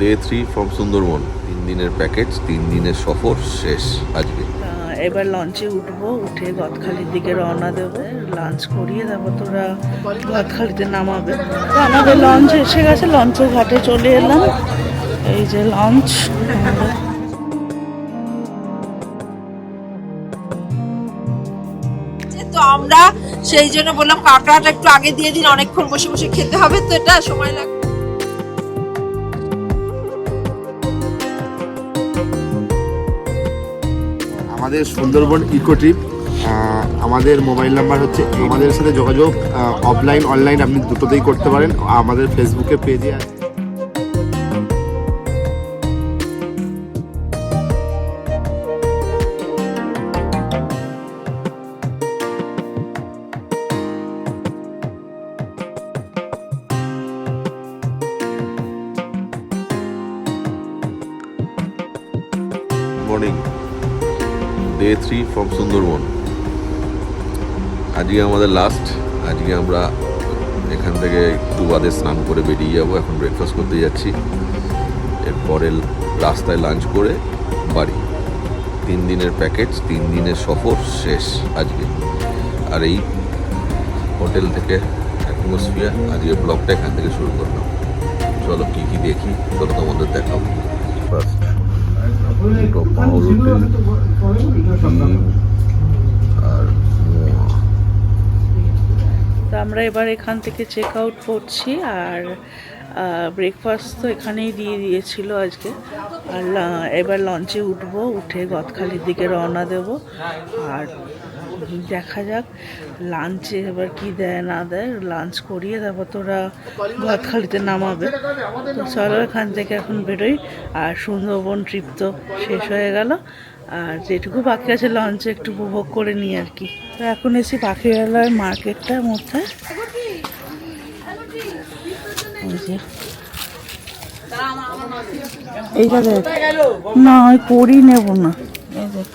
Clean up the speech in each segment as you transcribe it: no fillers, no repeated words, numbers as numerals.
Day 3 from Sundarban. 3 দিনের package, 3 দিনের সফর শেষ আজকে। এবার লঞ্চে উঠবো, উঠে গদখালির দিকে রওনা দেবো। লাঞ্চ করিয়ে তারপর তোরা গদখালিতে নামাবে। তো আমাদের লঞ্চ এসে গেছে, লঞ্চের ঘাটে চলে এলাম। এই যে লঞ্চ। তো আমরা সেই জন্য বললাম কাঁকড়াটা একটু আগে দিয়ে দিন, অনেকক্ষণ বসে বসে খেতে হবে তো এটা সময় লাগবে। আমাদের সুন্দরবন ইকো ট্রিপ, আমাদের মোবাইল নাম্বার হচ্ছে, আমাদের সাথে যোগাযোগ অফলাইন অনলাইন আপনি দুটোতেই করতে পারেন। আমাদের ফেসবুকে পেজে আছে। Morning, day 3 from Sundarban. আজকে আমাদের লাস্ট। আজকে আমরা এখান থেকে একটু বাদে স্নান করে বেরিয়ে যাব। এখন ব্রেকফাস্ট করতে যাচ্ছি, এরপরে রাস্তায় লাঞ্চ করে বাড়ি। 3 দিনের প্যাকেজ, 3 দিনের সফর শেষ আজকে। আর এই হোটেল থেকে অ্যাটমসফিয়ার, আজকে ব্লগটা এখান থেকে শুরু করলাম। চলো কী কী দেখি চলো তোমাদের দেখাবো। ফার্স্ট দুটো পাউরুটি, ডিম আর মোয়া। তো আমরা এবার এখান থেকে চেক আউট করছি। আর ব্রেকফাস্ট তো এখানেই দিয়ে দিয়েছিল আজকে। আর এবার লঞ্চে উঠবো, উঠে গদখালির দিকে রওনা দেব। আর দেখা যাক লাঞ্চে এবার কি দেয় না দেয়। লাঞ্চ করিয়ে তারপর তোরা গদখালিতে নামাবে। তো চলো এখান থেকে এখন বেরোই। আর সুন্দরবন ট্রিপ তো শেষ হয়ে গেল, আর যেটুকু বাকি আছে লঞ্চে একটু উপভোগ করে নিই আর কি। তো এখন এসে পাখিরালয় মার্কেটটার মধ্যে। এইটা দেখ না, ওই করি নেব না। এই দেখ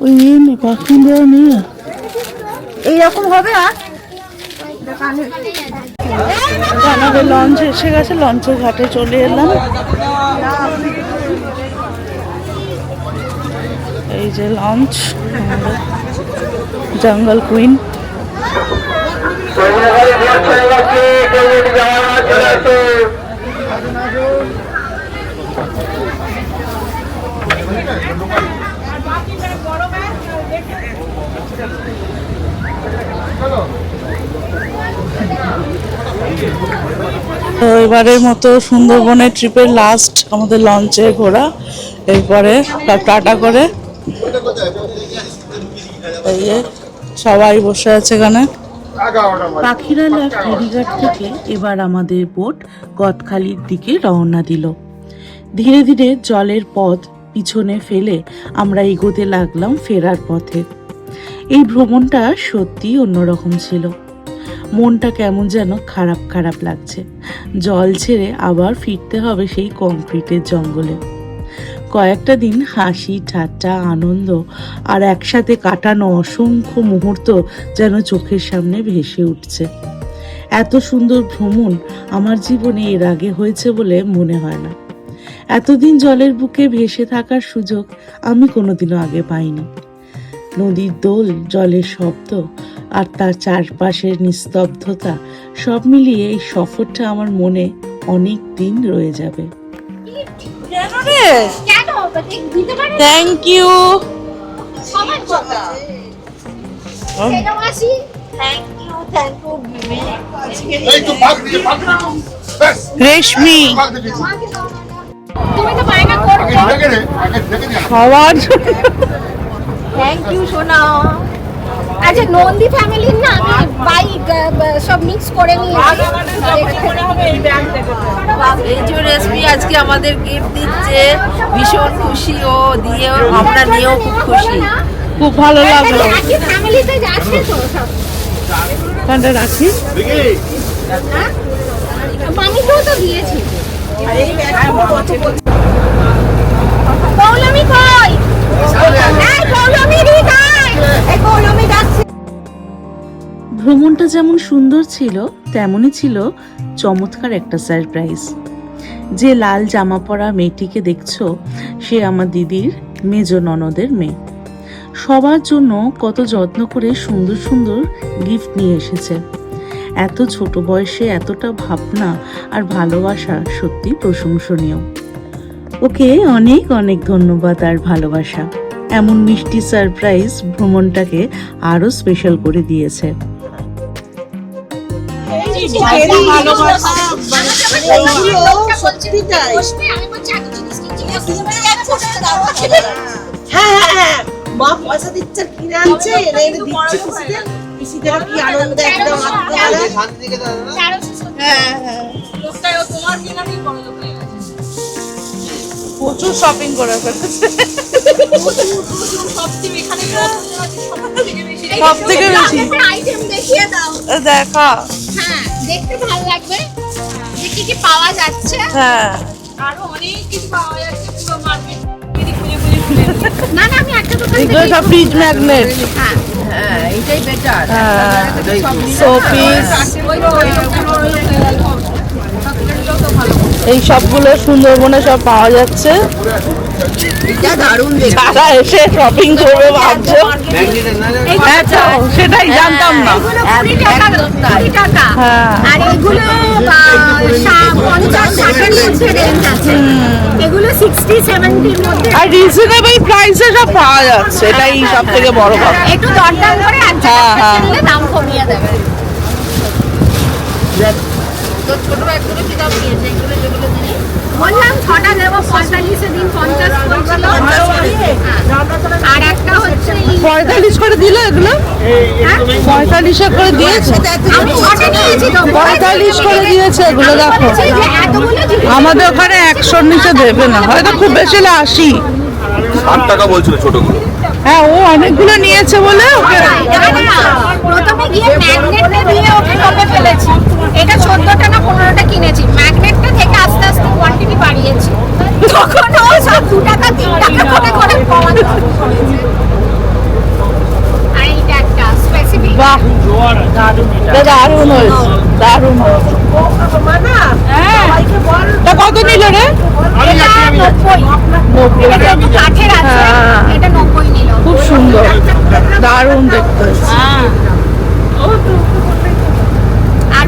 ওই নিয়ে পাখি দেওয়া নিয়ে এইরকম হবে। আর আমাদের লঞ্চ এসে গেছে, লঞ্চের ঘাটে চলে এলাম। এই যে লঞ্চ, জঙ্গল কুইন। তো এবারের মতো সুন্দরবনের ট্রিপের লাস্ট আমাদের লঞ্চে ঘোরা। এরপরে সব টাটা করে এই যে সবাই বসে আছে এখানে। পাখিরালয় ফেরিঘাট থেকে এবার আমাদের বোট গদখালির দিকে রওনা দিল। ধীরে ধীরে জলের পথ পিছনে ফেলে আমরা এগোতে লাগলাম ফেরার পথে। এই ভ্রমণটা সত্যিই অন্যরকম ছিল। মনটা কেমন যেন খারাপ খারাপ লাগছে। জল ছেড়ে আবার ফিরতে হবে সেই কংক্রিটের জঙ্গলে। কয়েকটা দিন হাসি ঠাট্টা আনন্দ আর একসাথে কাটানো অসংখ্য মুহূর্ত যেন চোখের সামনে ভেসে উঠছে। এত সুন্দর ভ্রমণ আমার জীবনে এর আগে হয়েছে বলে মনে হয় না। এতদিন জলের বুকে ভেসে থাকার সুযোগ আমি কোনোদিনও আগে পাইনি। নদীর দোল, জলের শব্দ আর তার চারপাশের নিস্তব্ধতা সব মিলিয়ে এই সফরটা আমার মনে অনেক দিন রয়ে যাবে। Thank you. রেশমি খাওয়ার থ্যাংক ইউ সোনা। আচ্ছা নন্দী ফ্যামিলির না আমি বাইক সব মিক্স করে নিয়েছি। এই যে রেসমি আজকে আমাদের গিফট দিচ্ছে, ভীষণ খুশি ও, দিয়ে আমরা নিয়েও খুব খুশি, খুব ভালো লাগলো। একই ফ্যামিলিতে যাচ্ছে তো সব। কোনটা রাখি? মামিকেও তো দিয়েছি। পৌলমি কই? এই পৌলমি রিদাই, এই পৌলমি যাচ্ছে। ভ্রমণটা যেমন সুন্দর ছিল তেমনই ছিল চমৎকার একটা সারপ্রাইজ। যে লাল জামা পরা মেয়েটিকে দেখছো সে আমার দিদির মেজ ননদের মেয়ে। সবার জন্য কত যত্ন করে সুন্দর সুন্দর গিফট নিয়ে এসেছে। এত ছোট বয়সে এতটা ভাবনা আর ভালোবাসা সত্যি প্রশংসনীয়। ওকে অনেক অনেক ধন্যবাদ আর ভালোবাসা। এমন মিষ্টি সারপ্রাইজ ভ্রমণটাকে আরো স্পেশাল করে দিয়েছে। হ্যাঁ মা পয়সা দিচ্ছে কিনে আনছে এনে এনে দিচ্ছে পিসিদের কি আনন্দ একদম প্রচুর শপিং করে ফেলেছে, সব থেকে বেশি আইটেম দেখিয়ে দাও। দেখা। হ্যাঁ দেখতে ভালো লাগবে যে কি কি পাওয়া যাচ্ছে। হ্যাঁ আরো অনেক কিছু পাওয়া যাচ্ছে পুরো মার্কেট না না আমি একটা দোকান এগুলো সব ফ্রিজ ম্যাগনেট, হ্যাঁ হ্যাঁ এইটাই বেটার। শোপিস, এই সবগুলো সুন্দরবনে সব পাওয়া যাচ্ছে। এটা দারুণ দেখতে। যারা এসে শপিং করবে ভাবছো, হ্যাঁ তো সেটাই জানতাম না। 20 টাকা 20 টাকা হ্যাঁ। আর এগুলো 50-60 এর মধ্যে রেঞ্জ আছে। এগুলো 60-70 এর মধ্যে আর রিজনেবল প্রাইসে সব পাওয়া যাচ্ছে, এটাই সব থেকে বড় কথা। একটু দরদাম করে হ্যাঁ, হ্যাঁ। নিলে দাম কমিয়ে দেবে। তো ছোট ব্যাগগুলো কি দাম নিয়েছে এগুলো যেগুলো দিলি? বললাম 6টা দেবো 45 এ দিন 50 বলছিল। আর একটা হচ্ছে 45 করে দিল এগুলো, 45 করে দিয়েছে, আমি 6টা নিয়েছি তো 45 করে দিয়েছে এগুলো। দেখো বলছি যে এতগুলো জিনিস আমাদের ওখানে 100-র নিচে দেবে না, হয়তো খুব বেশি হলে 80। 60 টাকা বলছিল ছোটগুলো। হ্যাঁ ও অনেকগুলো নিয়েছে বলে ওকে। প্রথমে গিয়ে ম্যাগনেটটা দিয়ে ওকে টপে ফেলেছি। এটা 14টা না 15টা কিনেছি। ম্যাগনেটটা থেকে আস্তে আস্তে কোয়ান্টিটি বাড়িয়েছি। তখন ও সব 2 টাকা 3 টাকা করে করে কমাতে শুরু করেছে। আর এইটা একটা স্পেসিফিক বাহ এটা দারুণ হয়েছে, দারুণ হয়েছে। তা কত নিল রে? এটা 90 এটা একটু কাঠের আছে। হ্যাঁ। এটা 90 নিল। খুব সুন্দর, দারুণ দেখতে। আর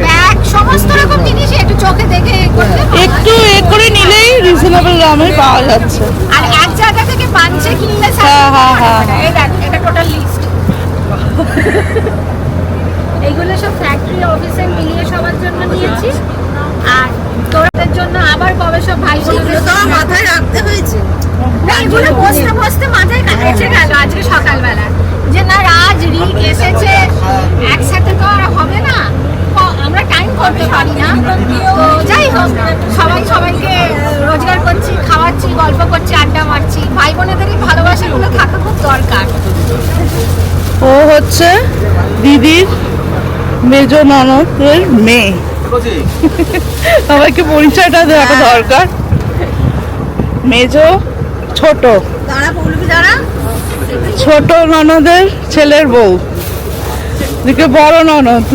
ব্যাগ সমস্ত রকম জিনিস একটু চোখে দেখে করতে একটু এ করে নিলেই রিজনেবল দামে পাওয়া যাচ্ছে। আর এক জায়গা থেকে বাঞ্চে কিনলে হ্যাঁ, হ্যাঁ, হ্যাঁ। এই দেখ এটা টোটাল লিস্ট। এইগুলো সব ফ্যাক্টরি অফিসে মিলিয়ে সবার জন্য নিয়েছি। আর তোদের জন্য আবার কবে সব ভাই বোনদের তো মাথায় রাখতে হয়েছে। না এগুলো বসতে বসতে মাথায় এসে গেল আজকে সকালবেলা যে না রাজ রিক এসেছে একসাথে তো আর হবে না, আমরা টাইম করতে পারি না। তো যাই হোক সবাই সবাইকে রোজগার করছি, খাওয়াচ্ছি, গল্প করছি, আড্ডা মারছি। ভাই বোনেদের এই ভালোবাসাগুলো থাকা খুব দরকার। ও হচ্ছে দিদির মেজ ননদের মেয়ে, সবাইকে পরিচয়টা দেওয়া দরকার। মেজ ছোট, ছোট ননদের ছেলের বউ, দিকে বড় ননদ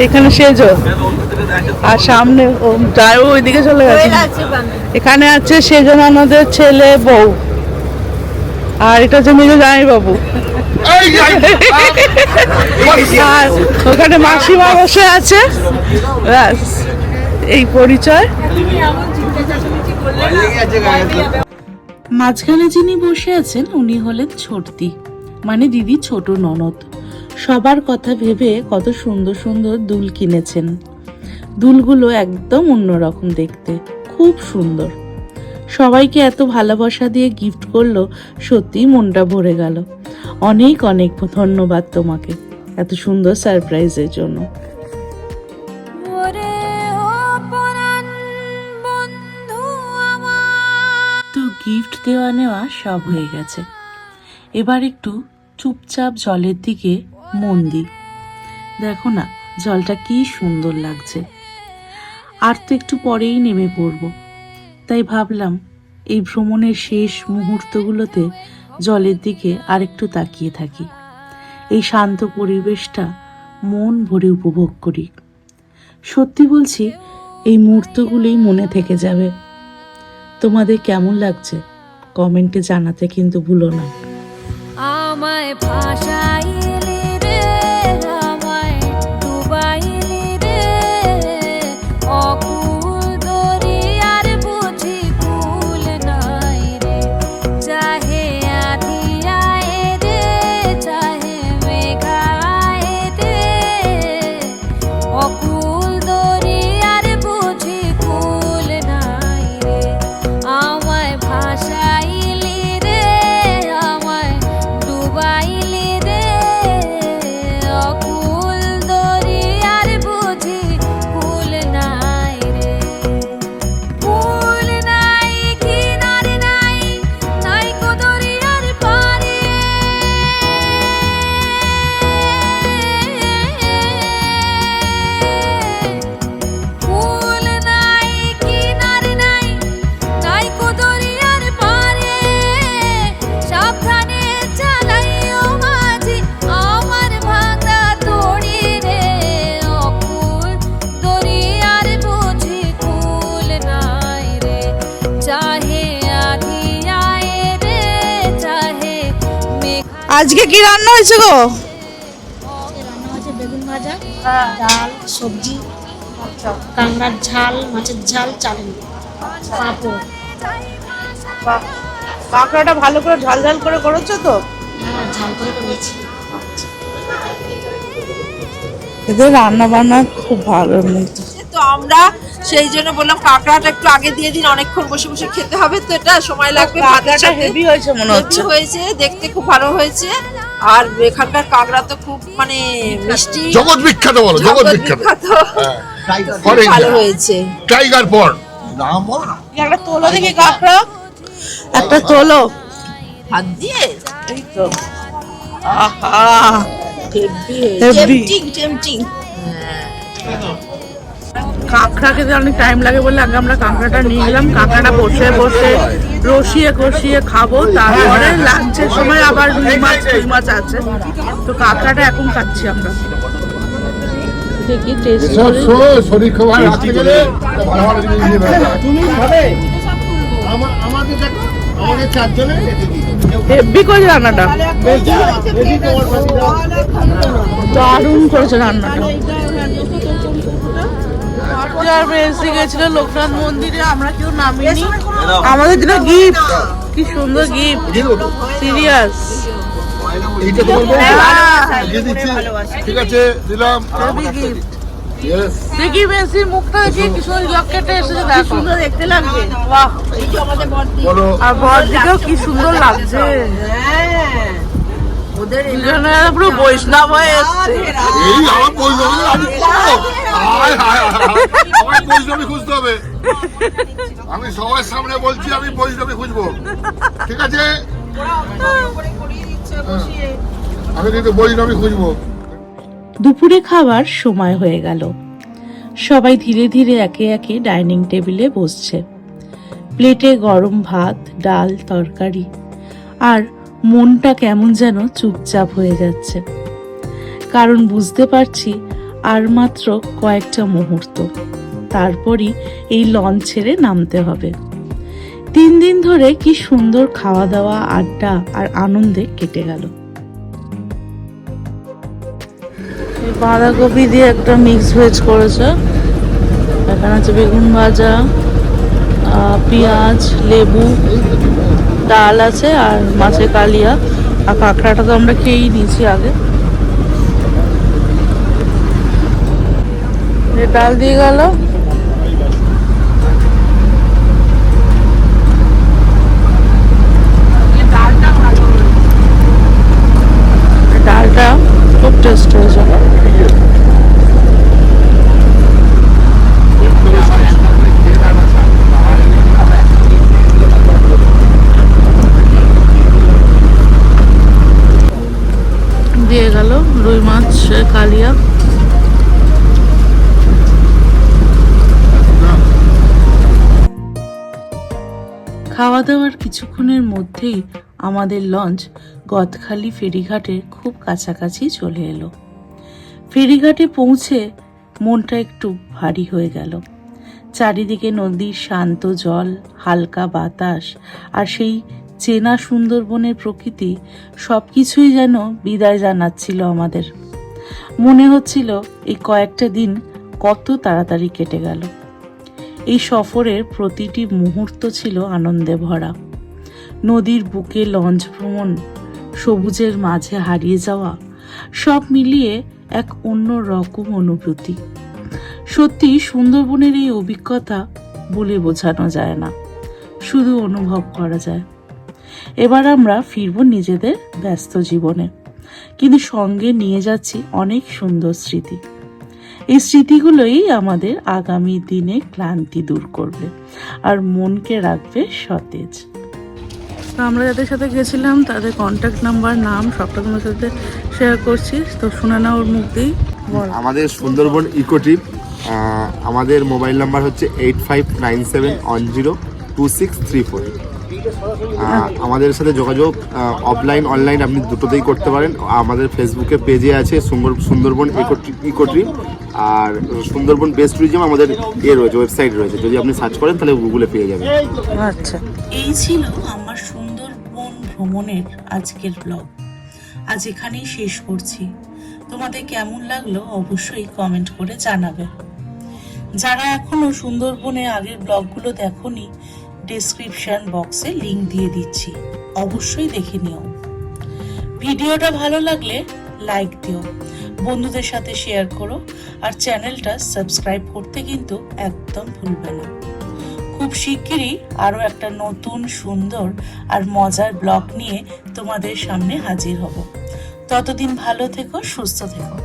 এইখানে সেজো, আর সামনে যাই ওইদিকে চলে গেছে। এখানে আছে সেজো ননদের ছেলে বউ, আর এটা হচ্ছে মেজো জামাই বাবু। আর ওখানে মাসিমা বসে আছে, ব্যাস এই পরিচয়। মাঝখানে যিনি বসে আছেন উনি হলেন ছোটদি, মানে দিদি ছোট ননদ। সবার কথা ভেবে কত সুন্দর সুন্দর দুল কিনেছেন। দুলগুলো একদম অন্যরকম দেখতে, খুব সুন্দর। সবাইকে এত ভালোবাসা দিয়ে গিফট করলো, সত্যিই মনটা ভরে গেল। অনেক অনেক ধন্যবাদ তোমাকে এত সুন্দর সারপ্রাইজের জন্য। তো গিফট দেওয়া নেওয়া সব হয়ে গেছে, এবার একটু চুপচাপ জলের দিকে মন দিই। দেখো না জলটা কি সুন্দর লাগছে। আর তো একটু পরেই নেমে পড়ব, তাই ভাবলাম এই ভ্রমণের শেষ মুহূর্তগুলোতে জলের দিকে আরেকটু তাকিয়ে থাকি, এই শান্ত পরিবেশটা মন ভরে উপভোগ করি। সত্যি বলছি, এই মুহূর্তগুলোই মনে থেকে যাবে। তোমাদের কেমন লাগছে কমেন্টে জানাতে কিন্তু ভুলো না। আমায় ভাষাইলি রে, আমায় ডুবাইলি রে, অকুল দরিয়ার বুঝি কুল নাই রে, চাহে আধি আয় রে, চাহে মেঘা আয় রে, অকুল দরিয়ার বুঝি কুল নাই রে, আমায় ভাষাইলি রে, আমায় ডুবাইলি রে, অকুল দরিয়ার বুঝি কুল নাই রে, কুল নাই কিনারে নাই, নাই কো দরিয়ার পারে, কুল নাই কিনারে নাই, নাই কো দরিয়ার পারে, সাবধানে চালাইও মাঝি আমার ভাঙা দড়ি রে, অকুল দরিয়ার বুঝি কুল নাই রে, চাহে আধি আয় রে, চাহে মেঘা। আজকে কি রান্না হয়েছে গো? রান্না হয়েছে বেগুন ভাজা, ডাল, সবজি, কাঁকড়ার ঝাল, মাছের ঝাল, চাটনি, পাঁপড়। কাঁকড়াটা ভালো করে ঝাল ঝাল করে করেছো তো? হ্যাঁ, ঝাল করে করেছি। এদের রান্না বান্না খুব ভালো মতো। তো আমরা সেই জন্য বললাম কাঁকড়াটা একটু আগে দিয়ে দিন, অনেকক্ষণ বসে বসে খেতে হবে তো, এটা সময় লাগবে। কাঁকড়াটা হেভি হয়েছে মনে হচ্ছে। হেভি হয়েছে, দেখতে খুব ভালো হয়েছে। আর এখানকার কাঁকড়া তো খুব মানে মিষ্টি, জগৎ বিখ্যাত, বলো জগৎ বিখ্যাত। খুব ভালো হয়েছে। টাইগার পর একটা তোলো দেখি কাঁকড়া, একটা তোলো হাত দিয়ে এই তো। আহা হেভি হেভি। টেম্পটিং। কাঁকড়া খেতে অনেক টাইম লাগে বলে আগে আমরা কাঁকড়াটা নিয়ে গেলাম। কাঁকড়াটা বসে বসে রসিয়ে কষিয়ে খাবো, তারপরে লাঞ্চের সময় আবার রুই মাছ আছে। তো কাঁকড়াটা এখন খাচ্ছি আমরা। দেখি টেস্ট করে। শরীর খাবার রাখতে গেলে ভালো ভালো জিনিস নিয়ে বেরোতে হয়। আমাদের চারজনে হেভি করে রান্নাটা, দারুণ করেছে রান্নাটা। এসে গেছিল লোকনাথ মন্দিরে, আমরা কেউ নামিনি। আমাদের জন্য গিফট, কি সুন্দর গিফট, সিরিয়াস। এইটা তোমার বউ? দিয়ে দিচ্ছি, ঠিক আছে দিলাম। Yes. দেখি মেসির মুখটা দেখি কি সুন্দর লকেটে এসেছে, কি সুন্দর দেখতে লাগছে। বাহ, বলো আর বর দিকেও কি সুন্দর লাগছে। দুজনে পুরো বৈষ্ণব হয়ে এসছে। এই আমার বৈষ্ণবী আমি খুঁজবো। হায় হায় হায়, আমার বৈষ্ণবী খুঁজতে হবে। আমি সবার সামনে বলছি আমি বৈষ্ণবী খুঁজবো, ঠিক আছে? আমি কিন্তু বৈষ্ণবী খুঁজবো। দুপুরে খাবার সময় হয়ে গেল। সবাই ধীরে ধীরে একে একে ডাইনিং টেবিলে বসছে। প্লেটে গরম ভাত, ডাল, তরকারি, আর মনটা কেমন যেন চুপচাপ হয়ে যাচ্ছে। কারণ বুঝতে পারছি আর মাত্র কয়েকটা মুহূর্ত, তারপরই এই লঞ্চ ছেড়ে নামতে হবে। 3 দিন ধরে কি সুন্দর খাওয়া দাওয়া, আড্ডা আর আনন্দে কেটে গেল। বাঁধাকপি দিয়ে একটা মিক্স ভেজ করেছে, এখানে আছে বেগুন ভাজা, পেঁয়াজ, লেবু, ডাল আছে আর মাছের কালিয়া। আর কাঁকড়াটা তো আমরা খেয়েই নিয়েছি আগে। ডাল দিয়ে গেল, ডালটা খুব টেস্ট হয়েছে। দিয়ে গেল রুই মাছ কালিয়া। খাওয়া দাওয়ার কিছুক্ষণের মধ্যেই আমাদের লঞ্চ গদখালি ফেরিঘাটের খুব কাছাকাছি চলে এলো। ফেরিঘাটে পৌঁছে মনটা একটু ভারী হয়ে গেল। চারিদিকে নদীর শান্ত জল, হালকা বাতাস আর সেই চেনা সুন্দরবনের প্রকৃতি সব কিছুই যেন বিদায় জানাচ্ছিল আমাদের। মনে হচ্ছিল এই কয়েকটা দিন কত তাড়াতাড়ি কেটে গেল। এই সফরের প্রতিটি মুহূর্ত ছিল আনন্দে ভরা। নদীর বুকে লঞ্চ ভ্রমণ, সবুজের মাঝে হারিয়ে যাওয়া, সব মিলিয়ে এক অন্য রকম অনুভূতি। সত্যি সুন্দরবনের এই অভিজ্ঞতা বলে বোঝানো যায় না, শুধু অনুভব করা যায়। এবার আমরা ফিরব নিজেদের ব্যস্ত জীবনে, কিন্তু সঙ্গে নিয়ে যাচ্ছি অনেক সুন্দর স্মৃতি। এই স্মৃতিগুলোই আমাদের আগামী দিনে ক্লান্তি দূর করবে আর মনকে রাখবে সতেজ। তো আমরা যাদের সাথে গেছিলাম তাদের কন্ট্যাক্ট নাম্বার, নাম সবটা তোমার সাথে শেয়ার করছি, তো শুনে নাও ওর মুখ দিয়েই বল। আমাদের সুন্দরবন ইকো ট্রিপ, আমাদের মোবাইল নাম্বার হচ্ছে 8597102634। আমাদের সাথে যোগাযোগ অফলাইন অনলাইন আপনি দুটোতেই করতে পারেন। আমাদের ফেসবুকে পেজে আছে সুন্দরবন ইকো ট্রিপ, আর সুন্দরবন বেস্ট ট্যুরিজম আমাদের রয়েছে, ওয়েবসাইট রয়েছে, যদি আপনি সার্চ করেন তাহলে গুগলে পেয়ে যাবেন। আচ্ছা, এই ছিল আমার সুন্দরবন ভ্রমণের আজকের ব্লগ। আজ এখানেই শেষ করছি। তোমাদের কেমন লাগলো অবশ্যই কমেন্ট করে জানাবে। যারা এখনো সুন্দরবনে আগের ব্লগগুলো দেখোনি, ডেসক্রিপশন বক্সে লিংক দিয়ে দিচ্ছি, অবশ্যই দেখে নিও। ভিডিওটা ভালো লাগলে লাইক দিও, বন্ধুদের সাথে শেয়ার করো, আর চ্যানেলটা সাবস্ক্রাইব করতে কিন্তু একদম ভুলবে না। খুব শিগগিরই আরও একটা নতুন সুন্দর আর মজার ব্লগ নিয়ে তোমাদের সামনে হাজির হব। ততদিন ভালো থেকো, সুস্থ থেকো।